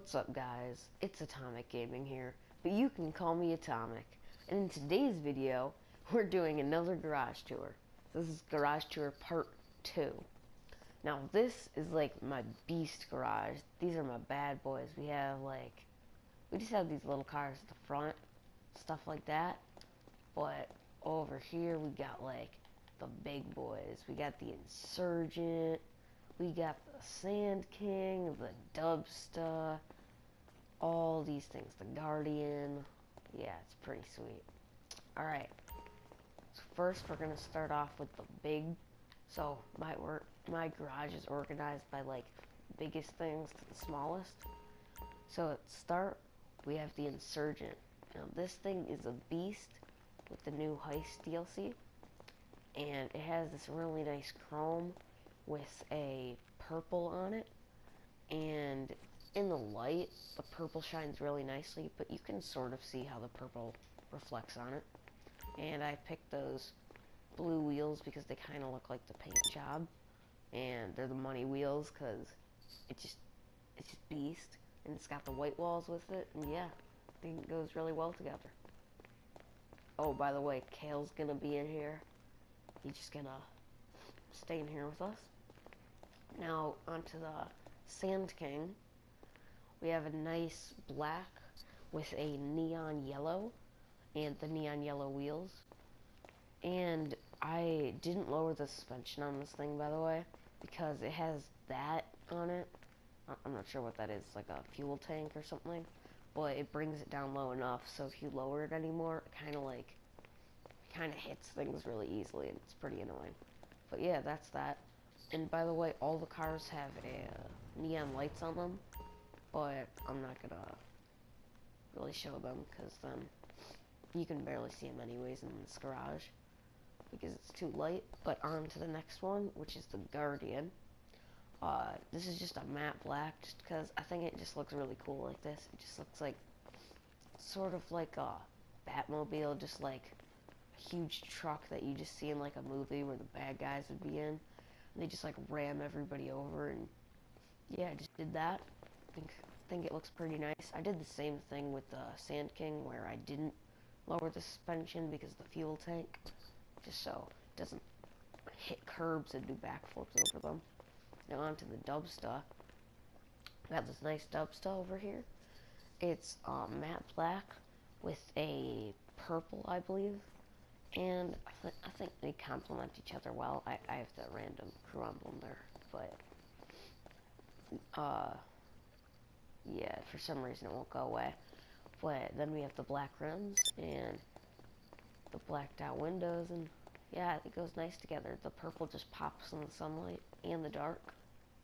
What's up guys, it's Atomic Gaming here, but you can call me Atomic. And in today's video, we're doing another garage tour. This is garage tour part 2. Now this is like my beast garage. These are my bad boys. We just have these little cars at the front, stuff like that. But over here we got like the big boys. We got the Insurgent, we got the Sand King, the Dubsta, all these things, the Guardian. Yeah, it's pretty sweet. Alright, so first we're going to start off with the big. So my garage is organized by like biggest things to the smallest. So at start, we have the Insurgent. Now this thing is a beast with the new Heist DLC. And it has this really nice chrome with a purple on it, and in the light the purple shines really nicely, but you can sort of see how the purple reflects on it. And I picked those blue wheels because they kind of look like the paint job, and they're the money wheels because it's just beast, and it's got the white walls with it, and yeah, I think it goes really well together. Oh, by the way, Kale's gonna be in here. He's just gonna stay in here with us. Now, onto the Sand King. We have a nice black with a neon yellow and the neon yellow wheels. And I didn't lower the suspension on this thing, by the way, because it has that on it. I'm not sure what that is, like a fuel tank or something, but it brings it down low enough so if you lower it anymore, it kind of hits things really easily, and it's pretty annoying. But yeah, that's that. And by the way, all the cars have neon lights on them, but I'm not gonna really show them because then you can barely see them anyways in this garage because it's too light. But on to the next one, which is the Guardian. This is just a matte black just because I think it just looks really cool like this. It just looks like sort of like a Batmobile, just like huge truck that you just see in like a movie where the bad guys would be in, and they just like ram everybody over. And yeah, I just did that. I think it looks pretty nice. I did the same thing with the Sand King where I didn't lower the suspension because the fuel tank, just so it doesn't hit curbs and do backflips over them. Now onto the Dubsta. Got this nice Dubsta over here. It's matte black with a purple, I believe. And I think they complement each other well. I have the random crew emblem there, but yeah, for some reason it won't go away. But then we have the black rims and the blacked out windows, and yeah, it goes nice together. The purple just pops in the sunlight and the dark,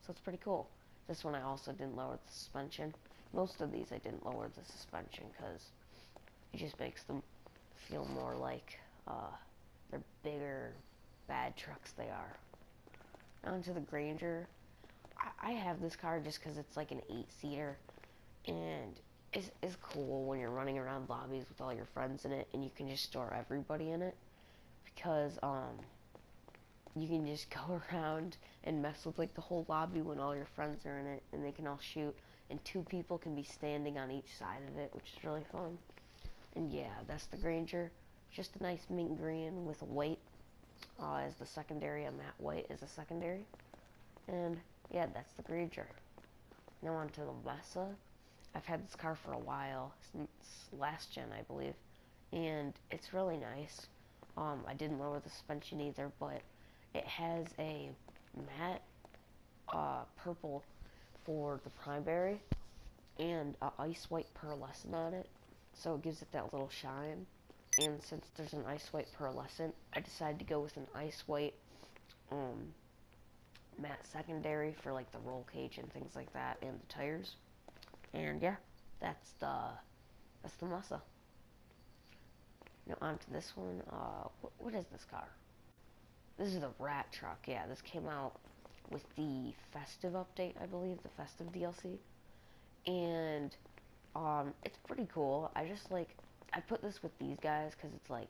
so it's pretty cool. This one I also didn't lower the suspension. Most of these I didn't lower the suspension because it just makes them feel more like they're bigger, bad trucks they are. Onto the Grainger. I have this car just because it's like an 8-seater, and it's cool when you're running around lobbies with all your friends in it, and you can just store everybody in it, because you can just go around and mess with like the whole lobby when all your friends are in it, and they can all shoot, and 2 people can be standing on each side of it, which is really fun. And yeah, that's the Grainger. Just a nice mint green with white as the secondary, a matte white as a secondary. And yeah, that's the Grainger. Now on to the Biffa. I've had this car for a while, since last gen I believe, and it's really nice. I didn't lower the suspension either, but it has a matte purple for the primary and ice white pearlescent on it, so it gives it that little shine. And since there's an ice white pearlescent, I decided to go with an ice white matte secondary for like the roll cage and things like that, and the tires. And yeah, that's the Biffa. Now onto this one. What is this car? This is the Rat Truck. Yeah, this came out with the festive update, I believe, the festive DLC, and it's pretty cool. I put this with these guys because it's like,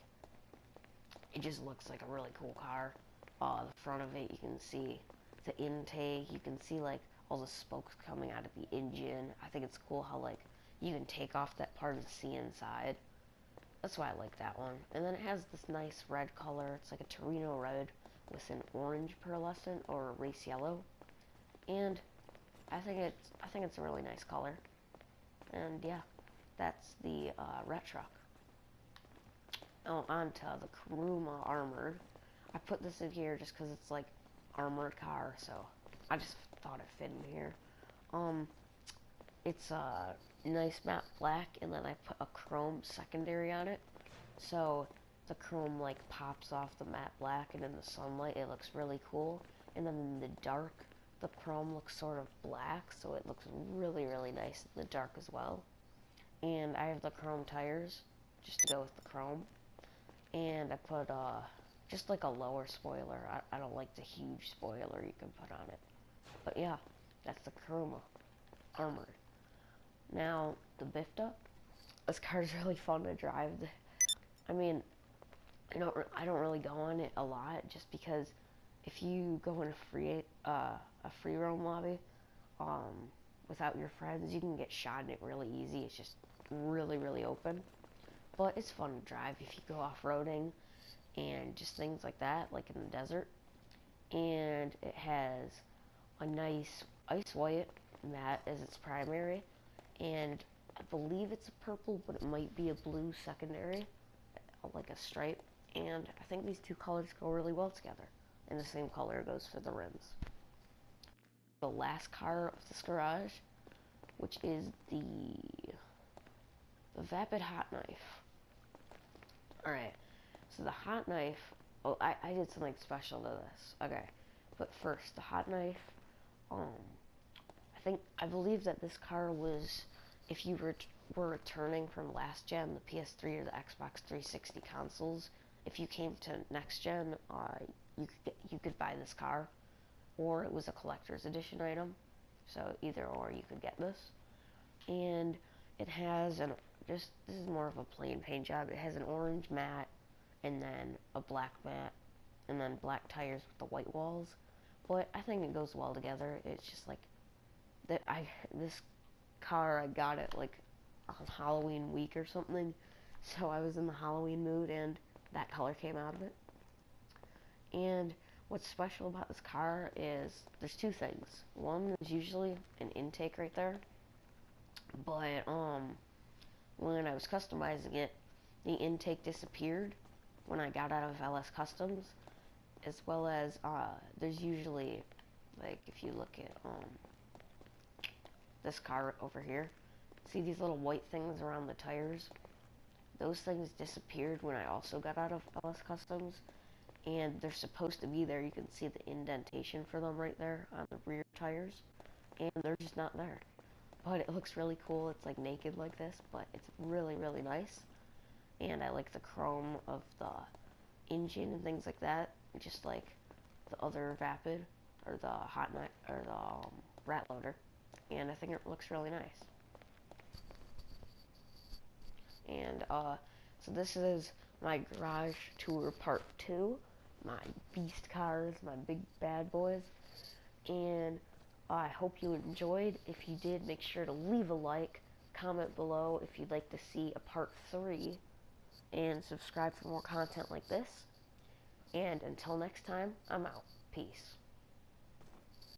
it just looks like a really cool car. The front of it, you can see the intake, you can see like all the spokes coming out of the engine, and I think it's cool how, like, you can take off that part and see inside. That's why I like that one. And then it has this nice red color. It's like a Torino red with an orange pearlescent or race yellow. And I think it's a really nice color. And yeah, that's the rat truck. Oh, on to the Kuruma Armored. I put this in here just because it's like armored car, so I just thought it fit in here. It's a nice matte black, and then I put a chrome secondary on it, so the chrome like pops off the matte black, and in the sunlight it looks really cool. And then in the dark, the chrome looks sort of black, so it looks really, really nice in the dark as well. And I have the chrome tires just to go with the chrome, and I put just like a lower spoiler. I don't like the huge spoiler you can put on it. But yeah, that's the Kuruma Armored. Now, the Biffa. This car is really fun to drive. I mean, I don't really go on it a lot, just because if you go in a free roam lobby without your friends, you can get shot in it really easy. It's just really, really open. But it's fun to drive if you go off-roading and just things like that, like in the desert. And it has a nice ice white matte as its primary, and I believe it's a purple, but it might be a blue secondary, like a stripe. And I think these two colors go really well together, and the same color goes for the rims. The last car of this garage, which is the Vapid Hot Knife. Alright, so the Hot Knife, oh, I did something special to this. Okay, but first, the Hot Knife, I believe that this car was, if you were returning from last gen, the PS3 or the Xbox 360 consoles, if you came to next gen, you could buy this car, or it was a collector's edition item, so either or you could get this. And it has this is more of a plain paint job. It has an orange matte, and then a black matte, and then black tires with the white walls. But I think it goes well together. It's just like that. This car, I got it like on Halloween week or something, so I was in the Halloween mood, and that color came out of it. And what's special about this car is there's two things. One is usually an intake right there, but when I was customizing it, the intake disappeared when I got out of LS Customs, as well as there's usually, like, if you look at this car over here, see these little white things around the tires? Those things disappeared when I also got out of LS Customs, and they're supposed to be there. You can see the indentation for them right there on the rear tires, and they're just not there. But it looks really cool. It's like naked like this, but it's really, really nice. And I like the chrome of the engine and things like that, just like the other Vapid or the Hot Knife or the Rat Loader. And I think it looks really nice. And so this is my garage tour part 2, my beast cars, my big bad boys. And I hope you enjoyed. If you did, make sure to leave a like, comment below if you'd like to see a part 3, and subscribe for more content like this. And until next time, I'm out. Peace.